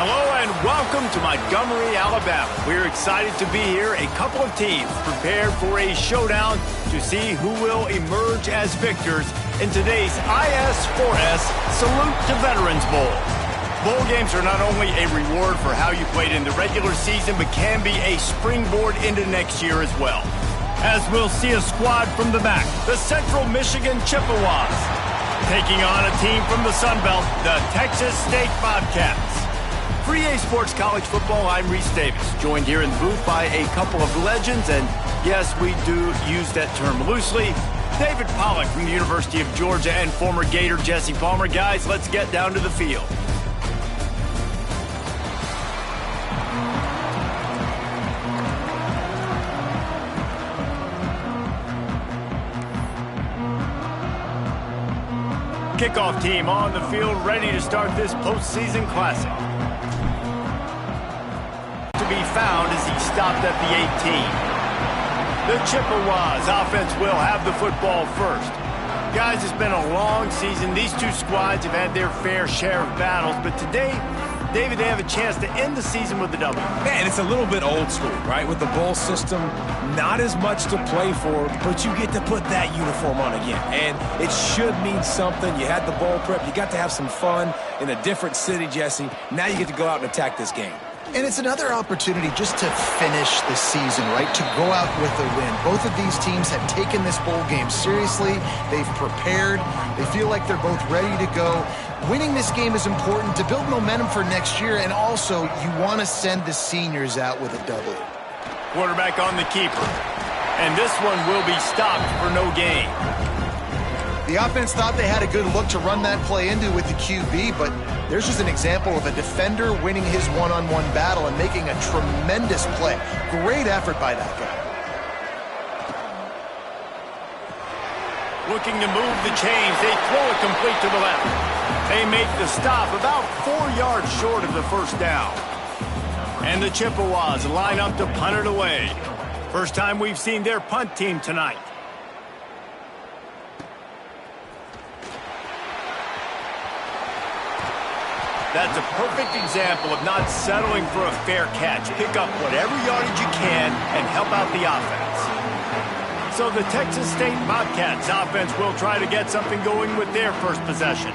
Hello and welcome to Montgomery, Alabama. We're excited to be here. A couple of teams prepared for a showdown to see who will emerge as victors in today's IS4S Salute to Veterans Bowl. Bowl games are not only a reward for how you played in the regular season, but can be a springboard into next year as well. As we'll see a squad from the back, the Central Michigan Chippewas, taking on a team from the Sun Belt, the Texas State Bobcats. For EA Sports College Football, I'm Reese Davis, joined here in the booth by a couple of legends, and yes, we do use that term loosely. David Pollack from the University of Georgia and former Gator Jesse Palmer. Guys, let's get down to the field. Kickoff team on the field, ready to start this postseason classic. To be found as he stopped at the 18. The Chippewas offense will have the football first. Guys, it's been a long season. These two squads have had their fair share of battles, but today, David, they have a chance to end the season with a W. Man, it's a little bit old school, right? With the bowl system, not as much to play for, but you get to put that uniform on again. And it should mean something. You had the bowl prep. You got to have some fun in a different city, Jesse. Now you get to go out and attack this game. And it's another opportunity just to finish the season, right? To go out with a win. Both of these teams have taken this bowl game seriously. They've prepared. They feel like they're both ready to go. Winning this game is important to build momentum for next year, and also you want to send the seniors out with a W. Quarterback on the keeper. And this one will be stopped for no gain. The offense thought they had a good look to run that play into with the QB, but there's just an example of a defender winning his one-on-one battle and making a tremendous play. Great effort by that guy. Looking to move the chains. They throw it complete to the left. They make the stop about 4 yards short of the first down. And the Chippewas line up to punt it away. First time we've seen their punt team tonight. That's a perfect example of not settling for a fair catch. Pick up whatever yardage you can and help out the offense. So the Texas State Bobcats offense will try to get something going with their first possession.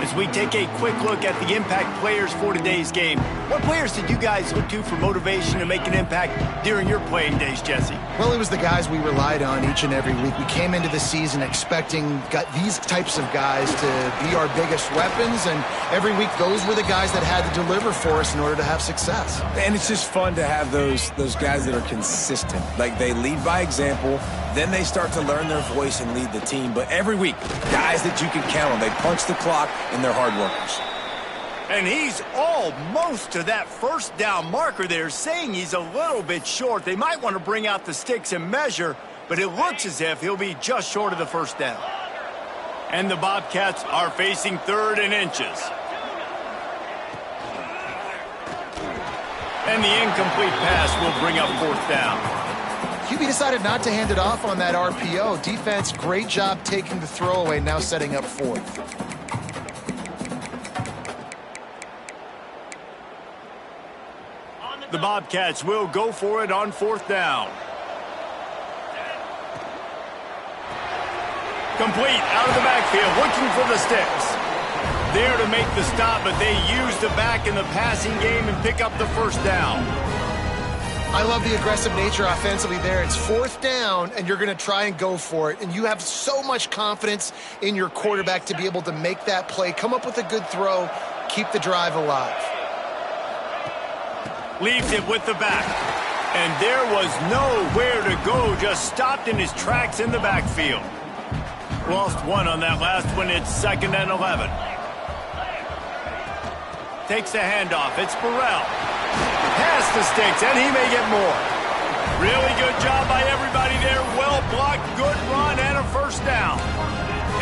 As we take a quick look at the impact players for today's game, what players did you guys look to for motivation to make an impact during your playing days, Jesse? Well, it was the guys we relied on each and every week. We came into the season expecting these types of guys to be our biggest weapons, and every week those were the guys that had to deliver for us in order to have success. And it's just fun to have those guys that are consistent. Like, they lead by example, then they start to learn their voice and lead the team. But every week, guys that you can count on, they punch the clock, and they're hard workers. And he's almost to that first down marker there, saying he's a little bit short. They might want to bring out the sticks and measure, but it looks as if he'll be just short of the first down. And the Bobcats are facing 3rd and inches. And the incomplete pass will bring up 4th down. QB decided not to hand it off on that RPO. Defense, great job taking the throwaway, now setting up 4th. The Bobcats will go for it on 4th down. Complete out of the backfield, looking for the sticks. There to make the stop, but they use the back in the passing game and pick up the first down. I love the aggressive nature offensively there. It's 4th down, and you're going to try and go for it. And you have so much confidence in your quarterback to be able to make that play, come up with a good throw, keep the drive alive. Leaves it with the back. And there was nowhere to go, just stopped in his tracks in the backfield. Lost one on that last one. It's 2nd and 11. Takes the handoff. It's Burrell. Past the sticks, and he may get more. Really good job by everybody there. Well blocked, good run, and a first down.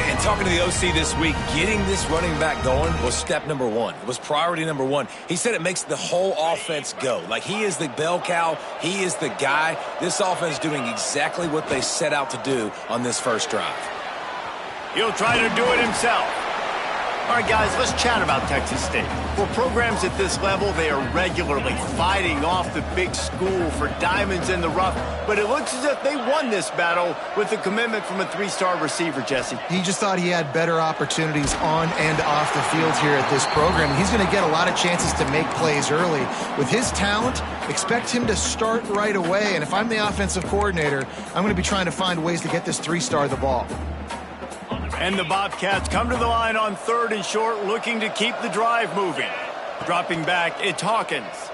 And talking to the OC this week, getting this running back going was step number 1. It was priority number 1. He said it makes the whole offense go. Like, he is the bell cow. He is the guy. This offense is doing exactly what they set out to do on this first drive. He'll try to do it himself. All right, guys, let's chat about Texas State. For programs at this level, they are regularly fighting off the big school for diamonds in the rough, but it looks as if they won this battle with the commitment from a three-star receiver, Jesse. He just thought he had better opportunities on and off the field here at this program. He's going to get a lot of chances to make plays early. With his talent, expect him to start right away, and if I'm the offensive coordinator, I'm going to be trying to find ways to get this three-star the ball. And the Bobcats come to the line on 3rd and short, looking to keep the drive moving. Dropping back, it's Hawkins.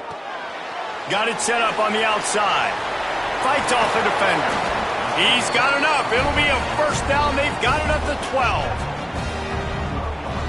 Got it set up on the outside. Fights off a defender. He's got enough. It'll be a first down. They've got it at the 12.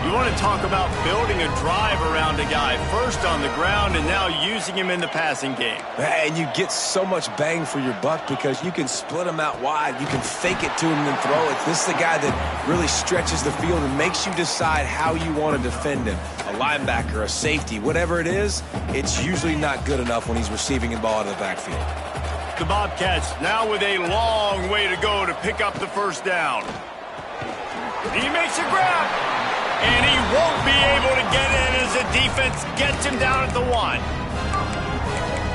You want to talk about building a drive around a guy, first on the ground and now using him in the passing game. And you get so much bang for your buck because you can split him out wide. You can fake it to him and then throw it. This is the guy that really stretches the field and makes you decide how you want to defend him. A linebacker, a safety, whatever it is, it's usually not good enough when he's receiving the ball out of the backfield. The Bobcats now with a long way to go to pick up the first down. He makes a grab. And he won't be able to get in as the defense gets him down at the 1.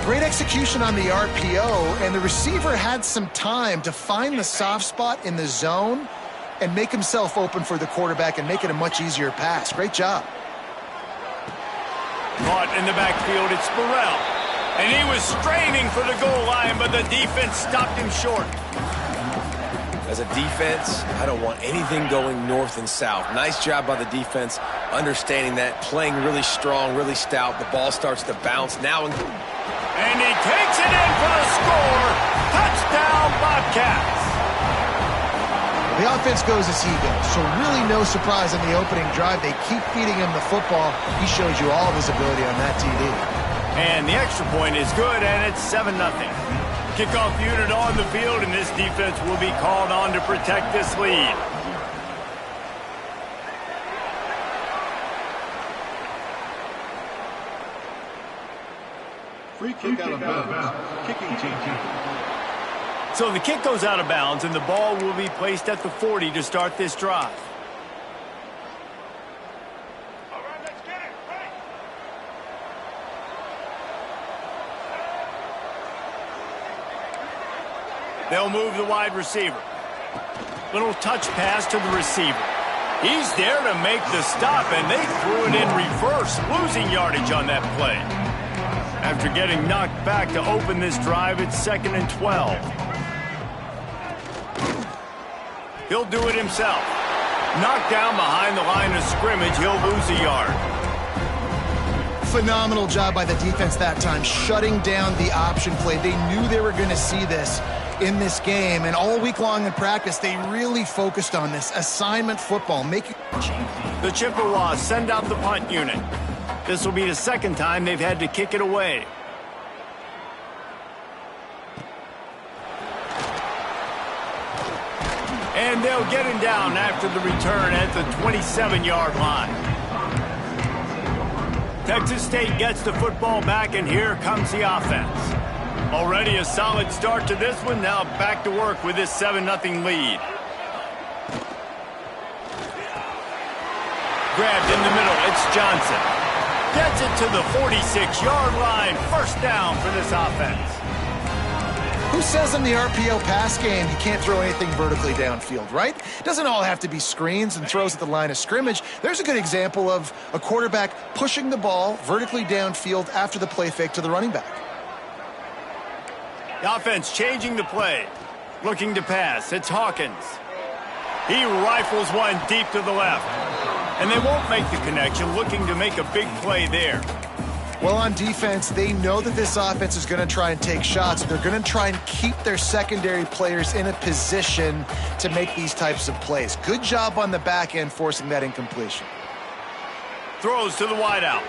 Great execution on the RPO, and the receiver had some time to find the soft spot in the zone and make himself open for the quarterback and make it a much easier pass. Great job. Caught in the backfield, it's Burrell. And he was straining for the goal line, but the defense stopped him short. As a defense, I don't want anything going north and south. Nice job by the defense, understanding that, playing really strong, really stout. The ball starts to bounce now. And he takes it in for the score. Touchdown, Bobcats. The offense goes as he goes, so really no surprise on the opening drive. They keep feeding him the football. He shows you all of his ability on that TD. And the extra point is good, and it's 7-0. Kickoff unit on the field, and this defense will be called on to protect this lead. Free kick out of bounds. Kicking team. So the kick goes out of bounds, and the ball will be placed at the 40 to start this drive. All right, let's get it. Right. They'll move the wide receiver. Little touch pass to the receiver. He's there to make the stop, and they threw it in reverse, losing yardage on that play. After getting knocked back to open this drive, it's 2nd and 12. He'll do it himself. Knocked down behind the line of scrimmage, he'll lose a yard. Phenomenal job by the defense that time, shutting down the option play. They knew they were going to see this in this game, and all week long in practice, they really focused on this assignment football. The Chippewas send out the punt unit. This will be the second time they've had to kick it away. And they'll get him down after the return at the 27-yard line. Texas State gets the football back, and here comes the offense. Already a solid start to this one. Now back to work with this 7-0 lead. Grabbed in the middle. It's Johnson. Gets it to the 46-yard line. First down for this offense. Who says in the RPO pass game you can't throw anything vertically downfield, right? Doesn't all have to be screens and throws at the line of scrimmage. There's a good example of a quarterback pushing the ball vertically downfield after the play fake to the running back. The offense changing the play. Looking to pass. It's Hawkins. He rifles one deep to the left. And they won't make the connection, looking to make a big play there. Well, on defense, they know that this offense is going to try and take shots. They're going to try and keep their secondary players in a position to make these types of plays. Good job on the back end forcing that incompletion. Throws to the wideout.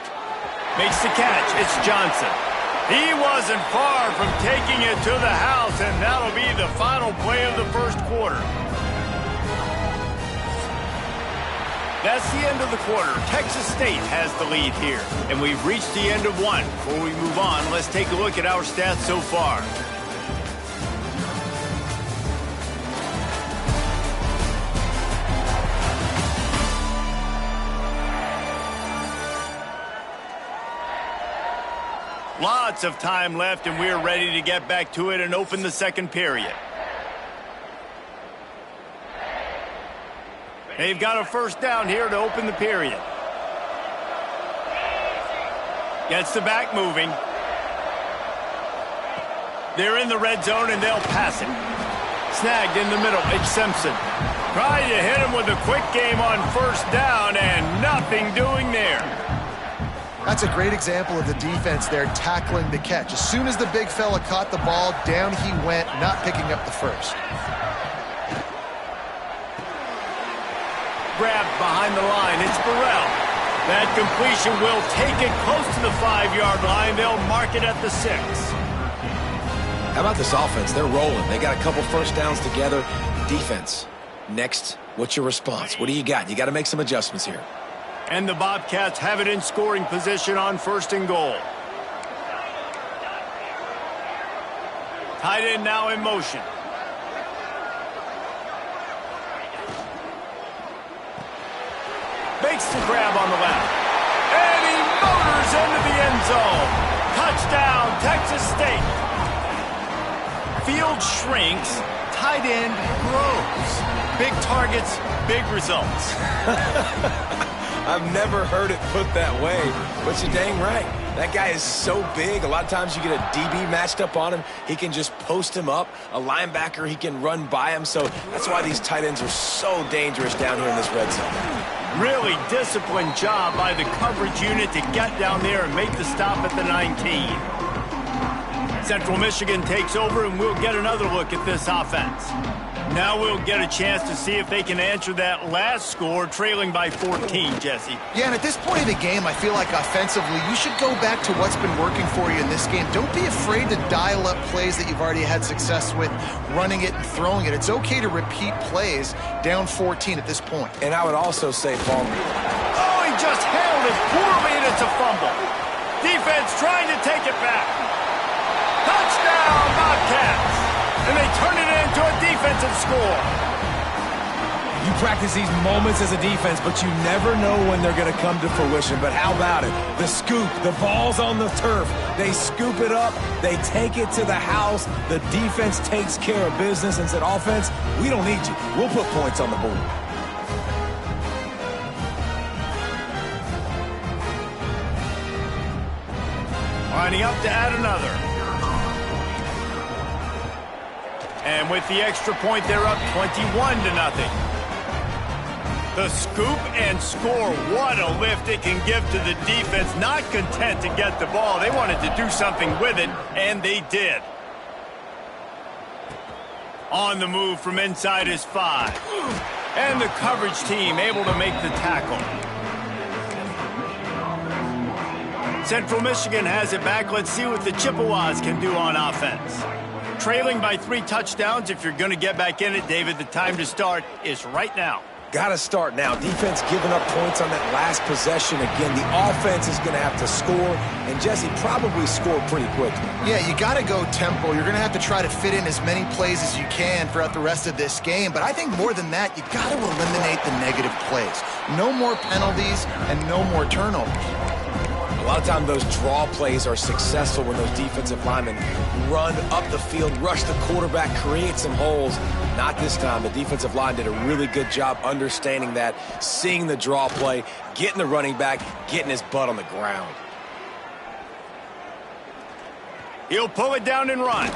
Makes the catch. It's Johnson. He wasn't far from taking it to the house, and that'll be the final play of the first quarter. That's the end of the quarter. Texas State has the lead here, and we've reached the end of one. Before we move on, let's take a look at our stats so far. Lots of time left, and we're ready to get back to it and open the second period. They've got a first down here to open the period. Gets the back moving. They're in the red zone, and they'll pass it. Snagged in the middle. It's Simpson. Trying to hit him with a quick game on first down, and nothing doing there. That's a great example of the defense there tackling the catch. As soon as the big fella caught the ball, down he went, not picking up the first. Grabbed behind the line. It's Burrell. That completion will take it close to the 5-yard line. They'll mark it at the 6. How about this offense? They're rolling. They got a couple first downs together. Defense. Next, what's your response? What do you got? You got to make some adjustments here. And the Bobcats have it in scoring position on first and goal. Tight end now in motion. Makes the grab on the left. And he motors into the end zone. Touchdown, Texas State. Field shrinks, tight end grows. Big targets, big results. I've never heard it put that way, but you're dang right. That guy is so big. A lot of times you get a DB matched up on him. He can just post him up. A linebacker, he can run by him. So that's why these tight ends are so dangerous down here in this red zone. Really disciplined job by the coverage unit to get down there and make the stop at the 19. Central Michigan takes over, and we'll get another look at this offense. Now we'll get a chance to see if they can answer that last score, trailing by 14, Jesse. Yeah, and at this point of the game, I feel like offensively, you should go back to what's been working for you in this game. Don't be afraid to dial up plays that you've already had success with, running it and throwing it. It's okay to repeat plays down 14 at this point. And I would also say, Paul, Oh, he just handled it poorly, and it's a fumble. Defense trying to take it back. Touchdown, Bobcats! And they turn it into a defensive score. you practice these moments as a defense, but you never know when they're going to come to fruition. But how about it? The scoop, the ball's on the turf. They scoop it up. They take it to the house. The defense takes care of business and said, offense, we don't need you. We'll put points on the board. Lining up to add another. And with the extra point, they're up 21-0. The scoop and score. What a lift it can give to the defense. Not content to get the ball. They wanted to do something with it, and they did. On the move from inside his 5. And the coverage team able to make the tackle. Central Michigan has it back. Let's see what the Chippewas can do on offense. Trailing by 3 touchdowns. If you're going to get back in it, David, the time to start is right now. Got to start now. Defense giving up points on that last possession. Again, the offense is going to have to score, and Jesse probably score pretty quickly. Yeah, you got to go tempo. You're going to have to try to fit in as many plays as you can throughout the rest of this game. But I think more than that, you got to eliminate the negative plays. No more penalties and no more turnovers. A lot of times those draw plays are successful when those defensive linemen run up the field, rush the quarterback, create some holes. Not this time. The defensive line did a really good job understanding that, seeing the draw play, getting the running back, getting his butt on the ground. He'll pull it down and run.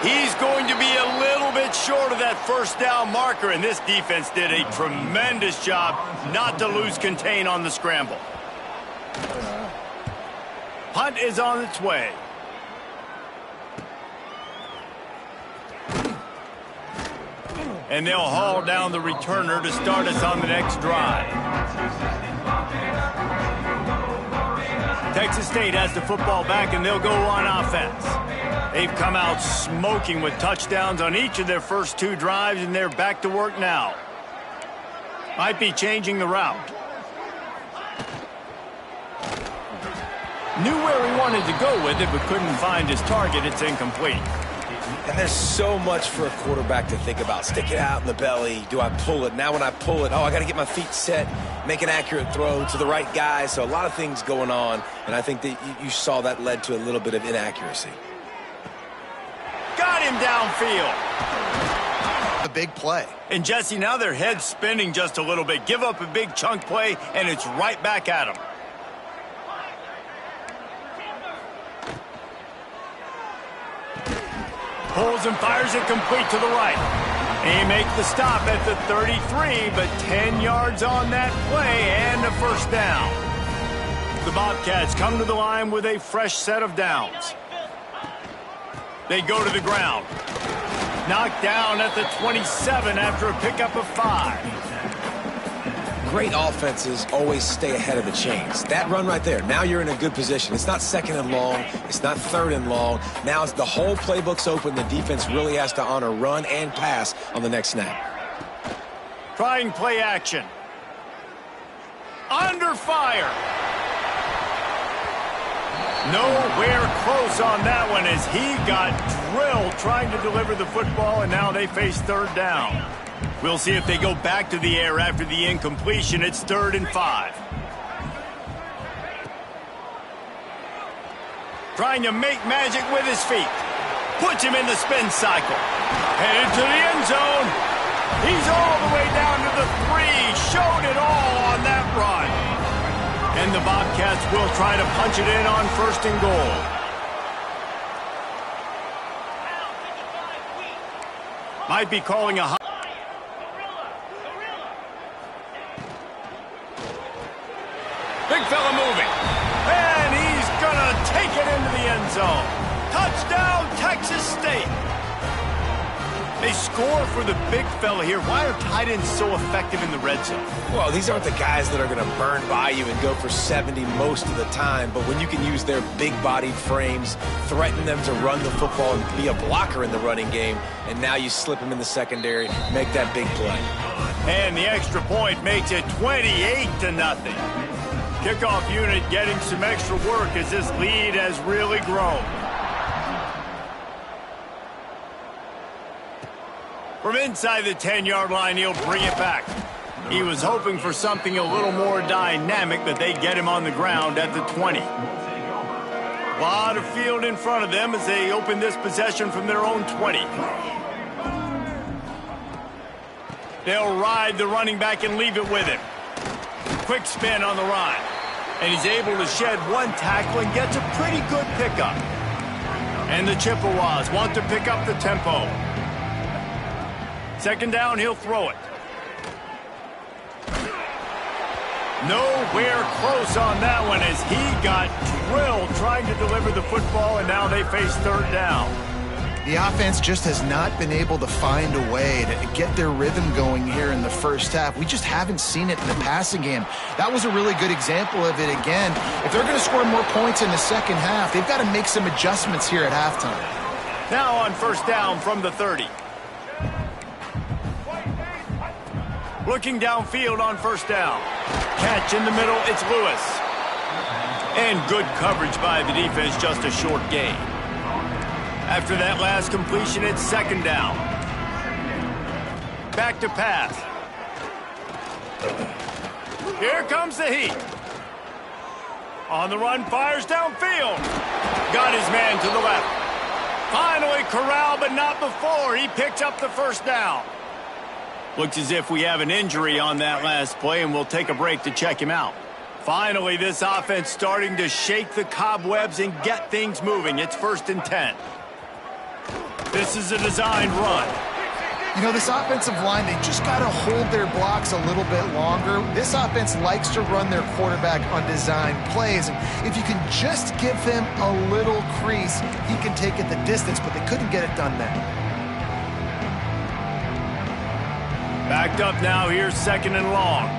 He's going to be a little bit short of that first down marker, and this defense did a tremendous job not to lose contain on the scramble. Punt is on its way. And they'll haul down the returner to start us on the next drive. Texas State has the football back, and they'll go on offense. They've come out smoking with touchdowns on each of their first 2 drives, and they're back to work now. Might be changing the route. Knew where he wanted to go with it, but couldn't find his target. It's incomplete. And there's so much for a quarterback to think about. Stick it out in the belly. Do I pull it? Now when I pull it, I got to get my feet set, make an accurate throw to the right guy. So a lot of things going on, and I think that you saw that led to a little bit of inaccuracy. Got him downfield. A big play. And Jesse, now their head's spinning just a little bit. Give up a big chunk play, and it's right back at them. Pulls and fires it complete to the right. He makes the stop at the 33, but 10 yards on that play and a first down. The Bobcats come to the line with a fresh set of downs. They go to the ground. Knocked down at the 27 after a pickup of 5. Great offenses always stay ahead of the chains. That run right there, now you're in a good position. It's not second and long. It's not third and long. Now it's the whole playbook's open. The defense really has to honor run and pass on the next snap. Trying play action. Under fire. Nowhere close on that one as he got drilled trying to deliver the football, and now they face third down. We'll see if they go back to the air after the incompletion. It's 3rd and 5. Trying to make magic with his feet. Puts him in the spin cycle. Headed to the end zone. He's all the way down to the 3. Showed it all on that run. And the Bobcats will try to punch it in on 1st and goal. Might be calling a big fella moving. And he's going to take it into the end zone. Touchdown, Texas State. They score for the big fella here. Why are tight ends so effective in the red zone? Well, these aren't the guys that are going to burn by you and go for 70 most of the time. But when you can use their big-bodied frames, threaten them to run the football and be a blocker in the running game, and now you slip them in the secondary, make that big play. And the extra point makes it 28-0. Kickoff unit getting some extra work as this lead has really grown. From inside the 10-yard line, he'll bring it back. He was hoping for something a little more dynamic, but they get him on the ground at the 20. A lot of field in front of them as they open this possession from their own 20. They'll ride the running back and leave it with him. Quick spin on the run. And he's able to shed one tackle and gets a pretty good pickup. And the Chippewas want to pick up the tempo. 2nd down, he'll throw it. Nowhere close on that one as he got drilled trying to deliver the football, and now they face 3rd down. The offense just has not been able to find a way to get their rhythm going here in the first half. We just haven't seen it in the passing game. That was a really good example of it again. If they're going to score more points in the second half, they've got to make some adjustments here at halftime. Now on 1st down from the 30. Looking downfield on 1st down. Catch in the middle, it's Lewis. And good coverage by the defense, just a short gain. After that last completion, it's 2nd down. Back to pass. Here comes the heat. On the run, fires downfield. Got his man to the left. Finally corralled, but not before. He picks up the 1st down. Looks as if we have an injury on that last play, and we'll take a break to check him out. Finally, this offense starting to shake the cobwebs and get things moving. It's 1st and 10. This is a designed run. You know, this offensive line, they just got to hold their blocks a little bit longer. This offense likes to run their quarterback on designed plays. And if you can just give him a little crease, he can take it the distance, but they couldn't get it done then. Backed up now, here's 2nd and long.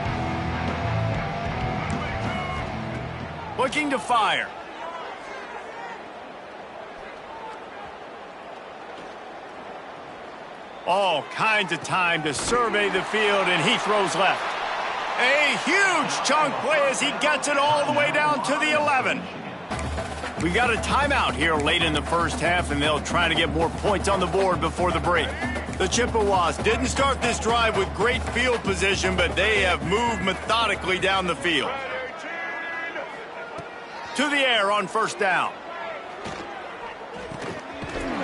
Looking to fire. All kinds of time to survey the field, and he throws left. A huge chunk play as he gets it all the way down to the 11. We got a timeout here late in the first half, and they'll try to get more points on the board before the break. The Chippewas didn't start this drive with great field position, but they have moved methodically down the field. To the air on first down.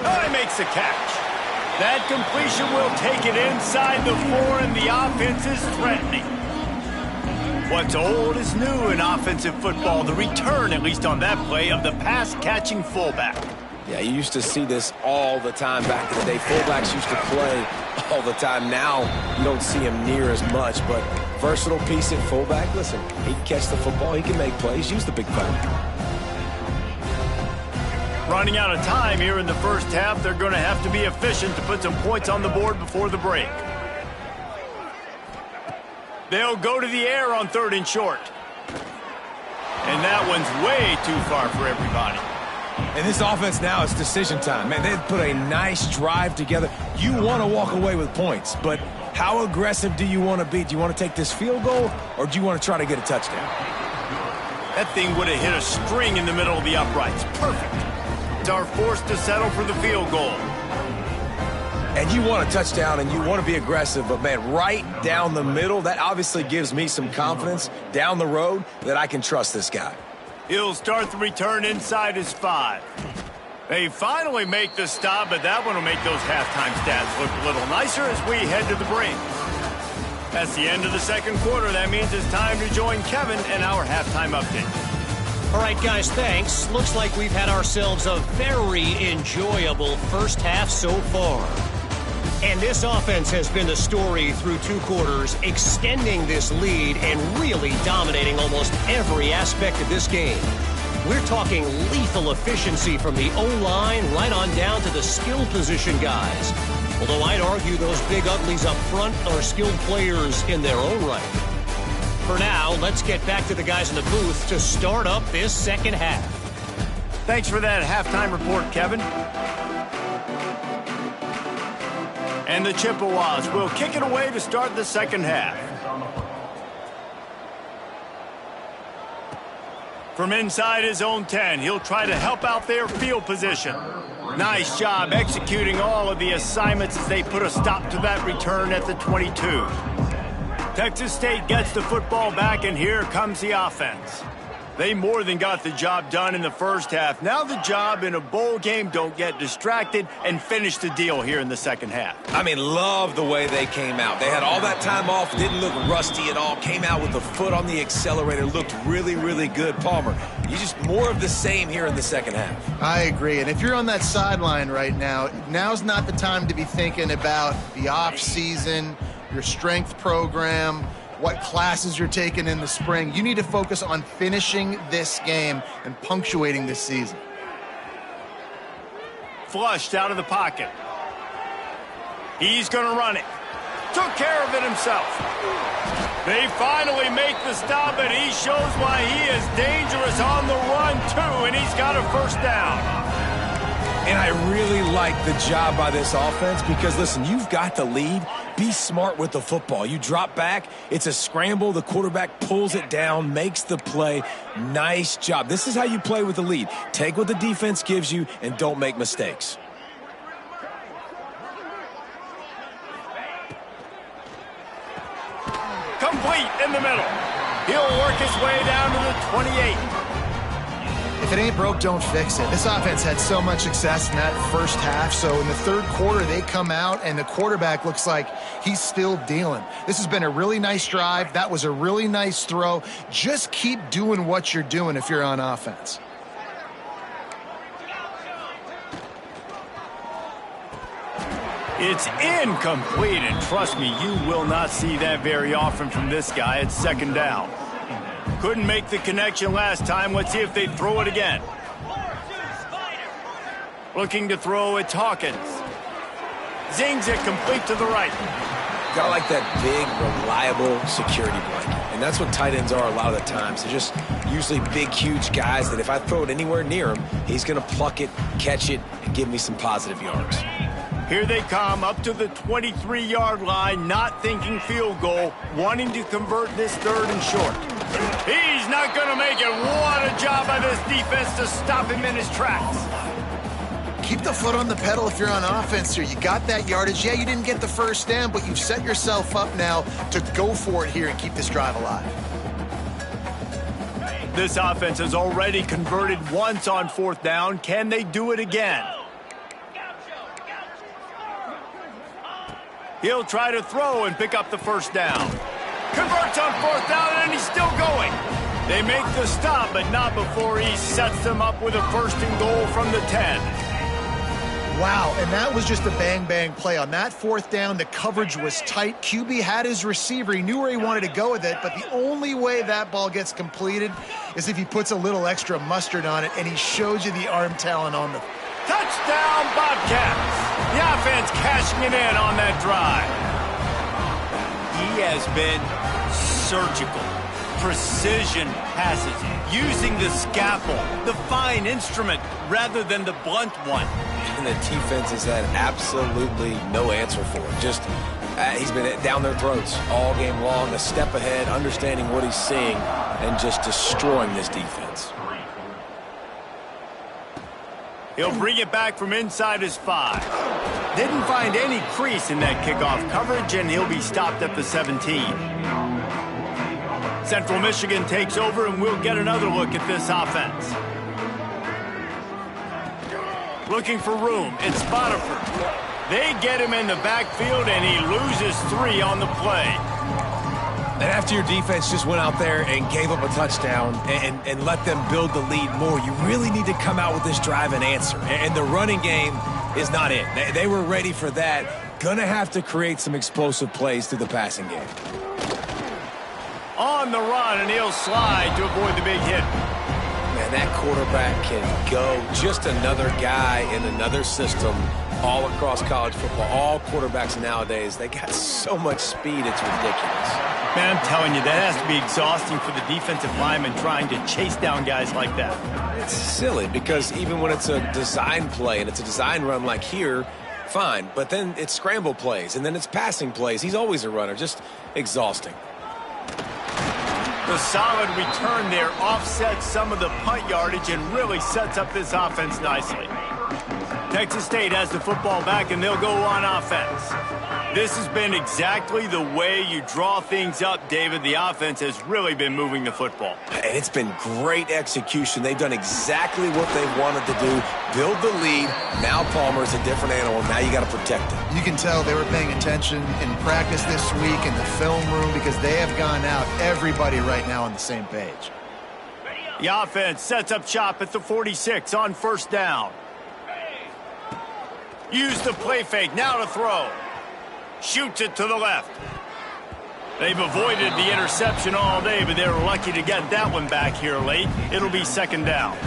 Oh, he makes the catch. That completion will take it inside the 4, and the offense is threatening. What's old is new in offensive football. The return, at least on that play, of the pass-catching fullback. Yeah, you used to see this all the time back in the day. Fullbacks used to play all the time. Now you don't see him near as much, but versatile piece at fullback. Listen, he can catch the football. He can make plays. Use the big play. Running out of time here in the first half, they're going to have to be efficient to put some points on the board before the break. They'll go to the air on 3rd and short. And that one's way too far for everybody. And this offense now is decision time. Man, they've put a nice drive together. You want to walk away with points, but how aggressive do you want to be? Do you want to take this field goal, or do you want to try to get a touchdown? That thing would have hit a string in the middle of the uprights. Perfect. Are forced to settle for the field goal. And you want a touchdown and you want to be aggressive, but man, right down the middle, that obviously gives me some confidence down the road that I can trust this guy. He'll start the return inside his 5. They finally make the stop, but that one will make those halftime stats look a little nicer as we head to the break. That's the end of the second quarter. That means it's time to join Kevin and our halftime update. All right, guys, thanks. Looks like we've had ourselves a very enjoyable first half so far. And this offense has been the story through 2 quarters, extending this lead and really dominating almost every aspect of this game. We're talking lethal efficiency from the O-line right on down to the skill position guys. Although I'd argue those big uglies up front are skilled players in their own right. For now, let's get back to the guys in the booth to start up this second half. Thanks for that halftime report, Kevin. And the Chippewas will kick it away to start the second half. From inside his own 10, he'll try to help out their field position. Nice job executing all of the assignments as they put a stop to that return at the 22. Texas State gets the football back, and here comes the offense. They more than got the job done in the first half. Now the job in a bowl game, don't get distracted and finish the deal here in the second half. I mean, love the way they came out. They had all that time off, didn't look rusty at all, came out with a foot on the accelerator, looked really, really good. Palmer, you just more of the same here in the second half. I agree. And if you're on that sideline right now, now's not the time to be thinking about the off season, your strength program, what classes you're taking in the spring. You need to focus on finishing this game and punctuating this season. Flushed out of the pocket. He's going to run it. Took care of it himself. They finally make the stop, and he shows why he is dangerous on the run, too, and he's got a first down. And I really like the job by this offense because, listen, you've got the lead. Be smart with the football. You drop back, it's a scramble. The quarterback pulls it down, makes the play. Nice job. This is how you play with the lead. Take what the defense gives you and don't make mistakes. Complete in the middle. He'll work his way down to the 28. If it ain't broke, don't fix it. This offense had so much success in that first half, so in the third quarter, they come out, and the quarterback looks like he's still dealing. This has been a really nice drive. That was a really nice throw. Just keep doing what you're doing if you're on offense. It's incomplete, and trust me, you will not see that very often from this guy. It's second down. Couldn't make the connection last time. Let's see if they throw it again. Looking to throw, it's Hawkins. Zings it complete to the right. Gotta like that big, reliable security blanket. And that's what tight ends are a lot of the times. They're just usually big, huge guys that if I throw it anywhere near him, he's going to pluck it, catch it, and give me some positive yards. Here they come up to the 23-yard line, not thinking field goal, wanting to convert this 3rd and short. He's not going to make it. What a job by this defense to stop him in his tracks. Keep the foot on the pedal if you're on offense here. You got that yardage. Yeah, you didn't get the first down, but you've set yourself up now to go for it here and keep this drive alive. This offense has already converted once on 4th down. Can they do it again? He'll try to throw and pick up the 1st down. Converts on 4th down, and he's still going. They make the stop, but not before he sets them up with a 1st and goal from the 10. Wow, and that was just a bang-bang play. On that 4th down, the coverage was tight. QB had his receiver. He knew where he wanted to go with it, but the only way that ball gets completed is if he puts a little extra mustard on it, and he shows you the arm talent on the... Touchdown, Bobcats! The offense cashing it in on that drive. He has been surgical. Precision passes, using the scalpel, the fine instrument, rather than the blunt one. And the defense has had absolutely no answer for it. Just, he's been down their throats all game long, a step ahead, understanding what he's seeing, and just destroying this defense. He'll bring it back from inside his 5. Didn't find any crease in that kickoff coverage, and he'll be stopped at the 17. Central Michigan takes over, and we'll get another look at this offense. Looking for room. It's Spotify. They get him in the backfield, and he loses 3 on the play. And after your defense just went out there and gave up a touchdown and let them build the lead more, you really need to come out with this drive and answer. And the running game is not it. They were ready for that. Gonna have to create some explosive plays through the passing game. On the run, and he'll slide to avoid the big hit. Man, that quarterback can go. Just another guy in another system all across college football. All quarterbacks nowadays, they got so much speed, it's ridiculous. Man, I'm telling you, that has to be exhausting for the defensive lineman trying to chase down guys like that. It's silly because even when it's a design play and it's a design run like here, fine. But then it's scramble plays and then it's passing plays. He's always a runner. Just exhausting. The solid return there offsets some of the punt yardage and really sets up this offense nicely. Texas State has the football back, and they'll go on offense. This has been exactly the way you draw things up, David. The offense has really been moving the football. And it's been great execution. They've done exactly what they wanted to do. Build the lead. Now Palmer's a different animal. Now you got to protect him. You can tell they were paying attention in practice this week in the film room because they have gone out, everybody right now on the same page. The offense sets up shop at the 46 on 1st down. Use the play fake, now to throw. Shoots it to the left. They've avoided the interception all day, but they were lucky to get that one back here late. It'll be 2nd down.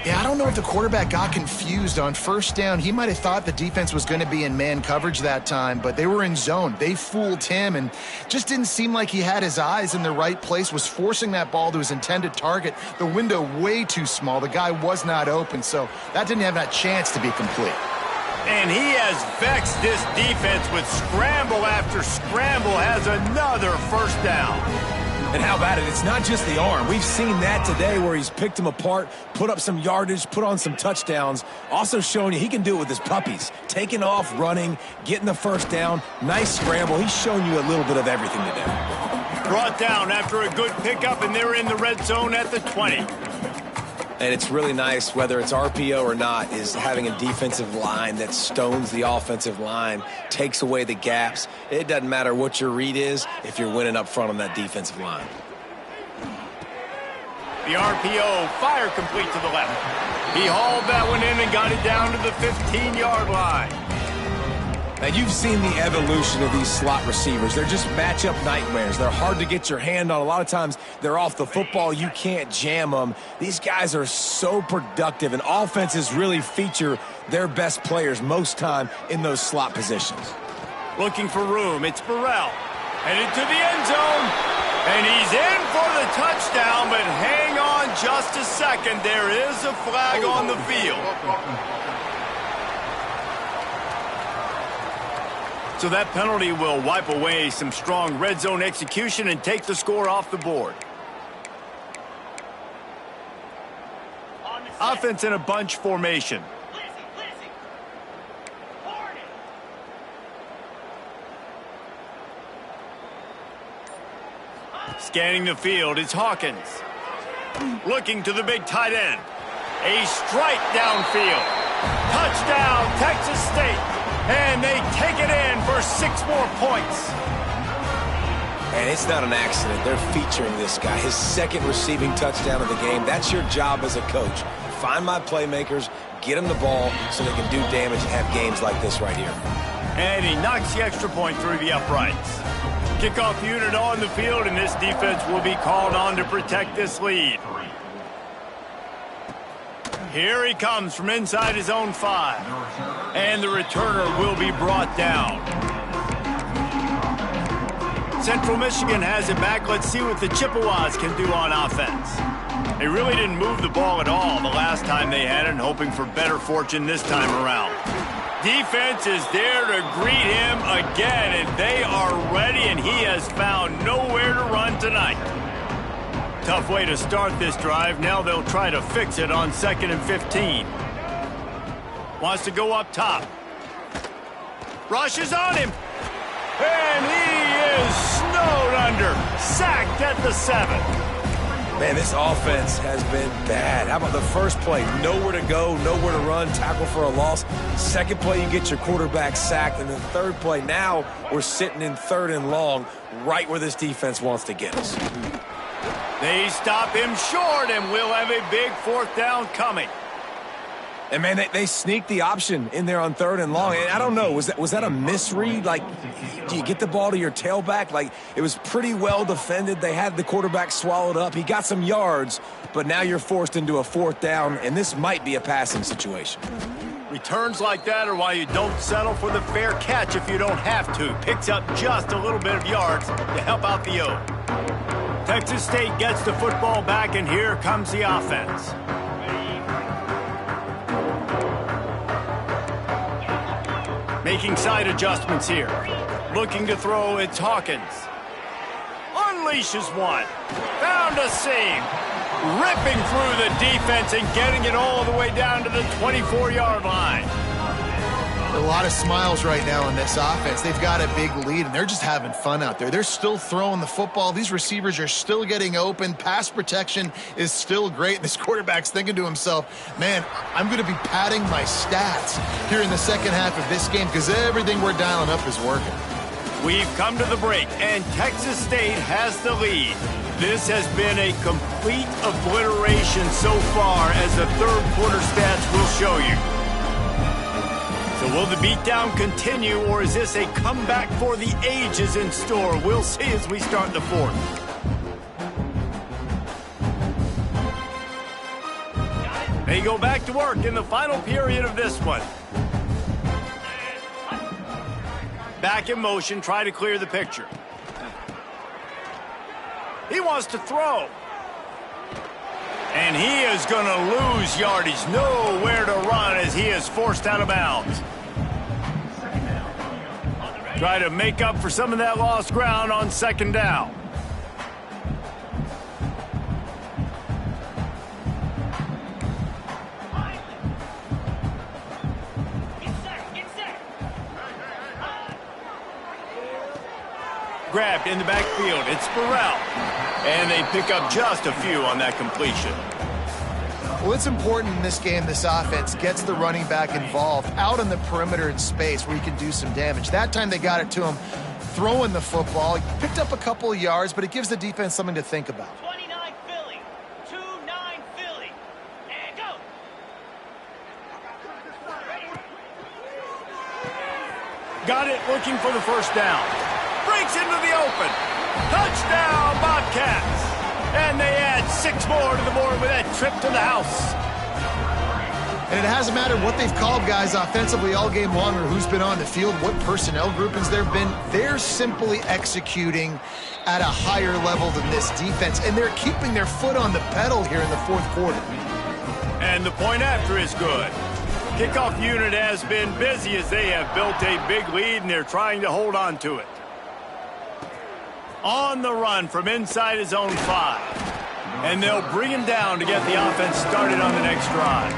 Yeah, I don't know if the quarterback got confused on 1st down. He might have thought the defense was going to be in man coverage that time, but they were in zone. They fooled him and just didn't seem like he had his eyes in the right place, was forcing that ball to his intended target. The window way too small. The guy was not open, so that didn't have that chance to be complete. And he has vexed this defense with scramble after scramble, has another 1st down. And how about it? It's not just the arm. We've seen that today where he's picked them apart, put up some yardage, put on some touchdowns. Also showing you he can do it with his puppies. Taking off, running, getting the 1st down. Nice scramble. He's shown you a little bit of everything today. Brought down after a good pickup, and they're in the red zone at the 20. And it's really nice, whether it's RPO or not, is having a defensive line that stones the offensive line, takes away the gaps. It doesn't matter what your read is if you're winning up front on that defensive line. The RPO, fire complete to the left. He hauled that one in and got it down to the 15-yard line. Now, you've seen the evolution of these slot receivers. They're just matchup nightmares. They're hard to get your hand on. A lot of times, they're off the football. You can't jam them. These guys are so productive, and offenses really feature their best players most time in those slot positions. Looking for room. It's Burrell. Headed to the end zone. And he's in for the touchdown, but hang on just a second. There is a flag on the field. So that penalty will wipe away some strong red zone execution and take the score off the board. Offense in a bunch formation. Scanning the field, it's Hawkins. Looking to the big tight end. A strike downfield. Touchdown, Texas State. And they take it in for 6 more points. And it's not an accident. They're featuring this guy. His second receiving touchdown of the game. That's your job as a coach. Find my playmakers, get them the ball so they can do damage and have games like this right here. And he knocks the extra point through the uprights. Kickoff unit on the field, and this defense will be called on to protect this lead. Here he comes from inside his own 5. And the returner will be brought down. Central Michigan has it back. Let's see what the Chippewas can do on offense. They really didn't move the ball at all the last time they had it, and hoping for better fortune this time around. Defense is there to greet him again, and they are ready, and he has found nowhere to run tonight. Tough way to start this drive. Now they'll try to fix it on 2nd and 15. Wants to go up top. Rushes on him. And he is snowed under. Sacked at the 7. Man, this offense has been bad. How about the first play? Nowhere to go, nowhere to run, tackle for a loss. Second play, you get your quarterback sacked. And the third play, now we're sitting in 3rd and long, right where this defense wants to get us. They stop him short, and we'll have a big 4th down coming. And, man, they sneaked the option in there on 3rd and long. And I don't know, was that a misread? Like, do you get the ball to your tailback? Like, it was pretty well defended. They had the quarterback swallowed up. He got some yards, but now you're forced into a 4th down, and this might be a passing situation. Returns like that are why you don't settle for the fair catch if you don't have to. Picks up just a little bit of yards to help out the O. Texas State gets the football back, and here comes the offense. Making side adjustments here. Looking to throw, it's Hawkins. Unleashes one. Found a seam. Ripping through the defense and getting it all the way down to the 24-yard line. A lot of smiles right now in this offense. They've got a big lead, and they're just having fun out there. They're still throwing the football. These receivers are still getting open. Pass protection is still great. And this quarterback's thinking to himself, man, I'm going to be padding my stats here in the second half of this game because everything we're dialing up is working. We've come to the break, and Texas State has the lead. This has been a complete obliteration so far, as the third quarter stats will show you. So will the beatdown continue, or is this a comeback for the ages in store? We'll see as we start the 4th. They go back to work in the final period of this one. Back in motion, try to clear the picture. He wants to throw. And he is going to lose yardage. Nowhere to run as he is forced out of bounds. Try to make up for some of that lost ground on 2nd down. Grabbed in the backfield. It's Burrell. And they pick up just a few on that completion. Well, it's important in this game this offense gets the running back involved out on the perimeter in space where he can do some damage. That time they got it to him throwing the football. He picked up a couple of yards, but it gives the defense something to think about. 29 Philly, 2-9 Philly, and go. Got it, looking for the first down. Breaks into the open. Touchdown, Bobcats. And they add 6 more to the board with that trip to the house. And it hasn't mattered what they've called guys offensively all game long or who's been on the field, what personnel groupings there have been. They're simply executing at a higher level than this defense, and they're keeping their foot on the pedal here in the 4th quarter. And the point after is good. Kickoff unit has been busy as they have built a big lead and they're trying to hold on to it. On the run from inside his own 5. And they'll bring him down to get the offense started on the next drive.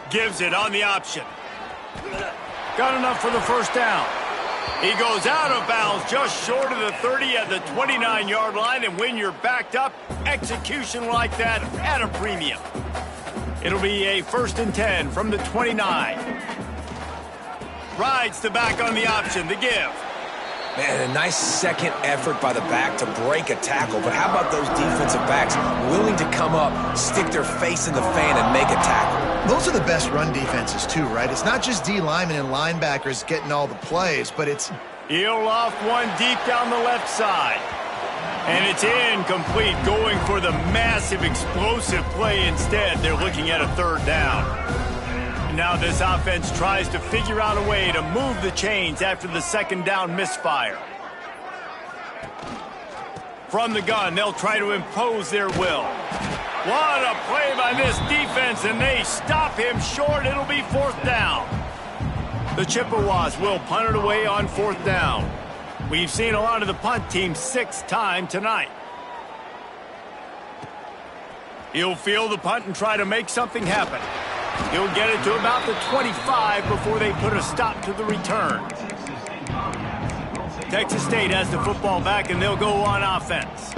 Gives it on the option. Got enough for the first down. He goes out of bounds just short of the 30 at the 29-yard line, and when you're backed up, execution like that at a premium. It'll be a 1st and 10 from the 29. Rides the back on the option, the give. Man, a nice second effort by the back to break a tackle, but how about those defensive backs willing to come up, stick their face in the fan, and make a tackle? Those are the best run defenses too, right? It's not just D linemen and linebackers getting all the plays, but it's... He'll off one deep down the left side. And it's incomplete, going for the massive explosive play instead. They're looking at a 3rd down. Now this offense tries to figure out a way to move the chains after the 2nd down misfire. From the gun, they'll try to impose their will. What a play by this defense, and they stop him short. It'll be 4th down. The Chippewas will punt it away on 4th down. We've seen a lot of the punt team 6th time tonight. He'll field the punt and try to make something happen. He'll get it to about the 25 before they put a stop to the return. Texas State has the football back, and they'll go on offense.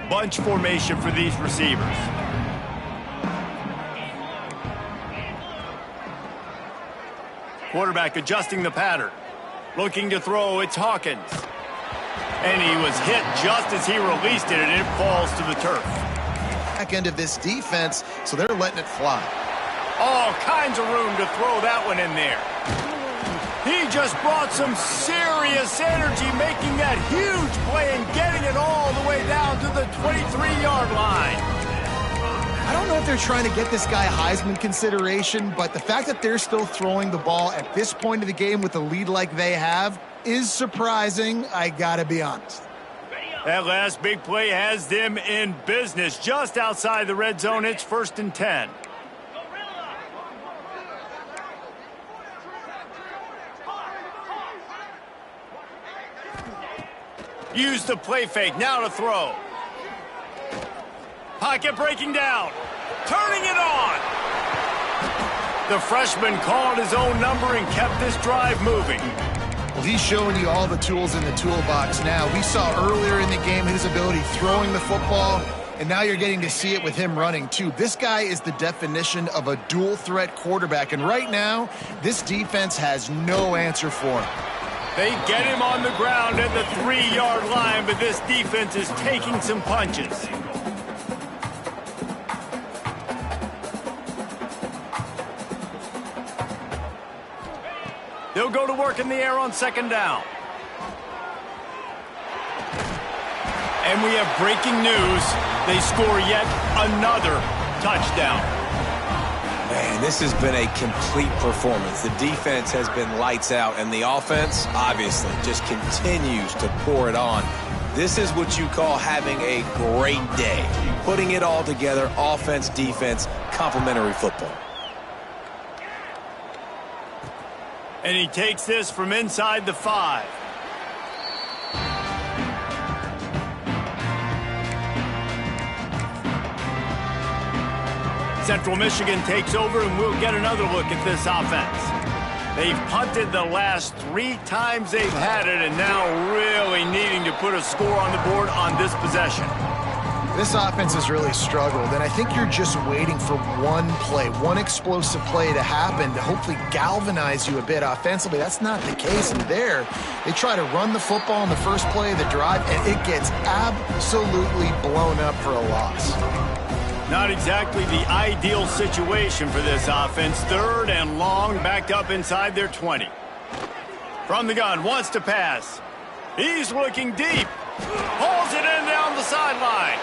Bunch formation for these receivers. Quarterback adjusting the pattern. Looking to throw, it's Hawkins. And he was hit just as he released it, and it falls to the turf. Back end of this defense, so they're letting it fly. All kinds of room to throw that one in there. He just brought some serious energy, making that huge play and getting it all the way down to the 23-yard line. I don't know if they're trying to get this guy Heisman consideration, but the fact that they're still throwing the ball at this point of the game with a lead like they have is surprising, I gotta be honest. That last big play has them in business. Just outside the red zone, it's 1st and 10. Use the play fake, now to throw. Pocket breaking down. Turning it on. The freshman called his own number and kept this drive moving. Well, he's showing you all the tools in the toolbox now. We saw earlier in the game his ability throwing the football, and now you're getting to see it with him running too. This guy is the definition of a dual threat quarterback, and right now, this defense has no answer for him. They get him on the ground at the 3-yard line, but this defense is taking some punches. They'll go to work in the air on 2nd down. And we have breaking news. They score yet another touchdown. Man, this has been a complete performance. The defense has been lights out, and the offense, obviously, just continues to pour it on. This is what you call having a great day. Putting it all together, offense, defense, complementary football. And he takes this from inside the 5. Central Michigan takes over, and we'll get another look at this offense. They've punted the last 3 times they've had it, and now really needing to put a score on the board on this possession. This offense has really struggled, and I think you're just waiting for one play, one explosive play to happen to hopefully galvanize you a bit offensively. That's not the case, and there they try to run the football on the first play of the drive, and it gets absolutely blown up for a loss. Not exactly the ideal situation for this offense. 3rd and long, backed up inside their 20. From the gun, wants to pass. He's looking deep. Pulls it in down the sideline.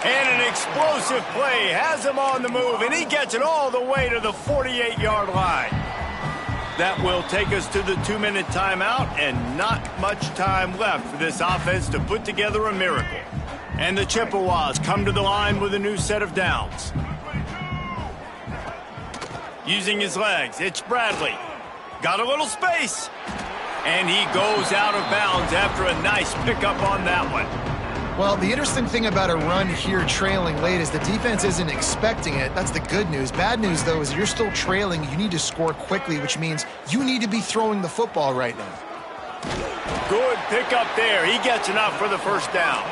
And an explosive play has him on the move, and he gets it all the way to the 48-yard line. That will take us to the 2-minute timeout, and not much time left for this offense to put together a miracle. And the Chippewas come to the line with a new set of downs. Using his legs, it's Bradley. Got a little space. And he goes out of bounds after a nice pickup on that one. Well, the interesting thing about a run here trailing late is the defense isn't expecting it. That's the good news. Bad news, though, is you're still trailing. You need to score quickly, which means you need to be throwing the football right now. Good pickup there. He gets enough for the first down.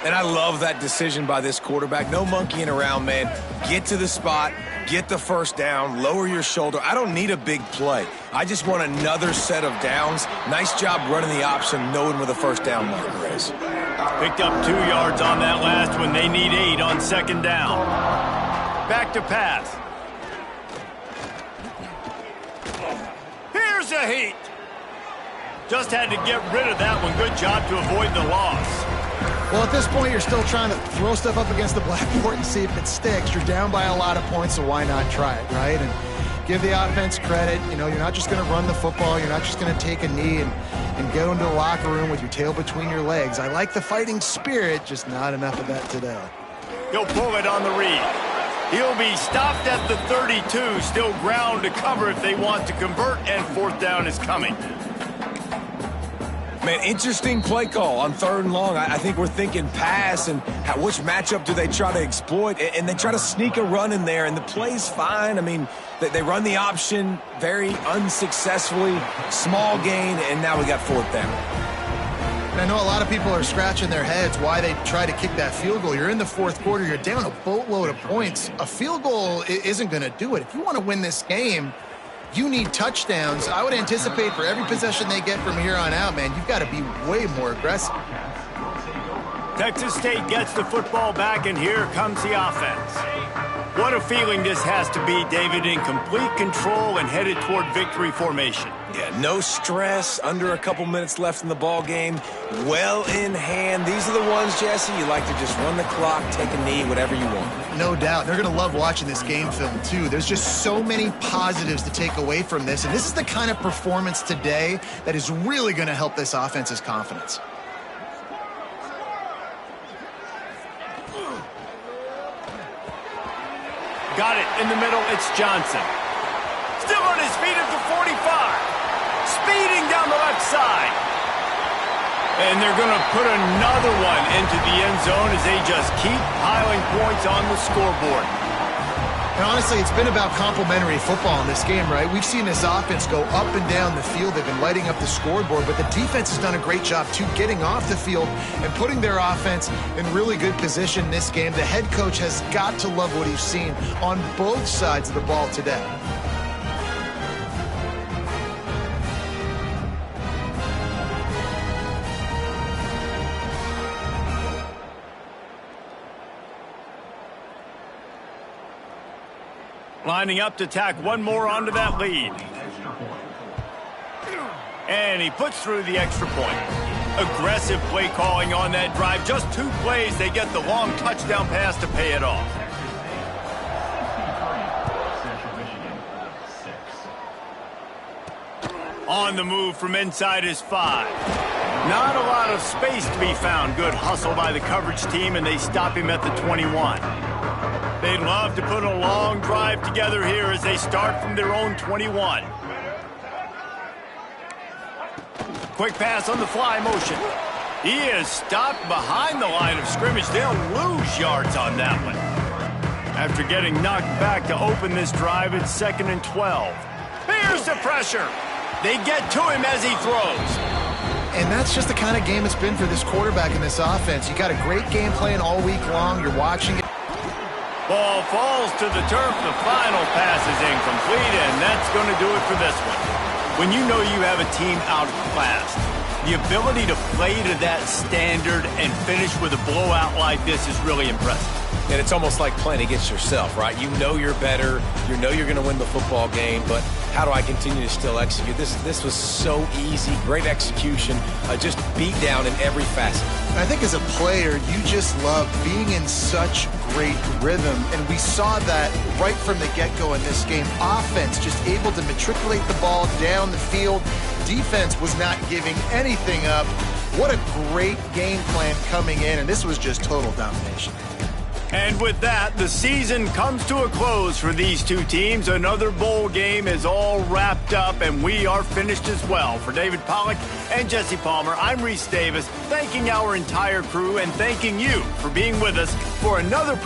And I love that decision by this quarterback. No monkeying around, man. Get to the spot, get the first down, lower your shoulder. I don't need a big play. I just want another set of downs. Nice job running the option, knowing where the first down marker is. Picked up 2 yards on that last one. They need 8 on second down. Back to pass. Here's a heat. Just had to get rid of that one. Good job to avoid the loss. Well, at this point, you're still trying to throw stuff up against the blackboard and see if it sticks. You're down by a lot of points, so why not try it, right? And give the offense credit. You know, you're not just going to run the football. You're not just going to take a knee and go into the locker room with your tail between your legs. I like the fighting spirit, just not enough of that today. He'll pull it on the read. He'll be stopped at the 32. Still ground to cover if they want to convert, and fourth down is coming. Man, interesting play call on 3rd and long. I think we're thinking pass and which matchup do they try to exploit, and they try to sneak a run in there, and the play's fine. I mean, they run the option very unsuccessfully, small gain, and now we got 4th down. And I know a lot of people are scratching their heads why they try to kick that field goal. You're in the 4th quarter. You're down a boatload of points. A field goal isn't going to do it. If you want to win this game, you need touchdowns. I would anticipate for every possession they get from here on out, man, you've got to be way more aggressive. Texas State gets the football back, and here comes the offense. What a feeling this has to be, David, in complete control and headed toward victory formation. Yeah, no stress, under a couple minutes left in the ball game, well in hand. These are the ones, Jesse, you like to just run the clock, take a knee, whatever you want. No doubt. They're going to love watching this game film, too. There's just so many positives to take away from this, and this is the kind of performance today that is really going to help this offense's confidence. Got it in the middle. It's Johnson. Still on his feet at the 45. Speeding down the left side. And they're going to put another one into the end zone as they just keep piling points on the scoreboard. And honestly, it's been about complementary football in this game, right? We've seen this offense go up and down the field. They've been lighting up the scoreboard, but the defense has done a great job, too, getting off the field and putting their offense in really good position in this game. The head coach has got to love what he's seen on both sides of the ball today. Lining up to tack one more onto that lead. And he puts through the extra point. Aggressive play calling on that drive. Just 2 plays, they get the long touchdown pass to pay it off. On the move from inside his 5. Not a lot of space to be found. Good hustle by the coverage team, and they stop him at the 21. They'd love to put a long drive together here as they start from their own 21. Quick pass on the fly motion. He is stopped behind the line of scrimmage. They'll lose yards on that one. After getting knocked back to open this drive, it's 2nd and 12. Here's the pressure. They get to him as he throws. And that's just the kind of game it's been for this quarterback in this offense. You got a great game plan all week long. You're watching it. Ball falls to the turf. The final pass is incomplete, and that's going to do it for this one. When you know you have a team outclassed, the ability to play to that standard and finish with a blowout like this is really impressive. And it's almost like playing against yourself, right? You know you're better. You know you're going to win the football game, but how do I continue to still execute? This was so easy, great execution, just beat down in every facet. I think as a player, you just love being in such great rhythm, and we saw that right from the get-go in this game. Offense just able to matriculate the ball down the field. Defense was not giving anything up. What a great game plan coming in, and this was just total domination. And with that, the season comes to a close for these two teams. Another bowl game is all wrapped up, and we are finished as well. For David Pollack and Jesse Palmer, I'm Reese Davis, thanking our entire crew and thanking you for being with us for another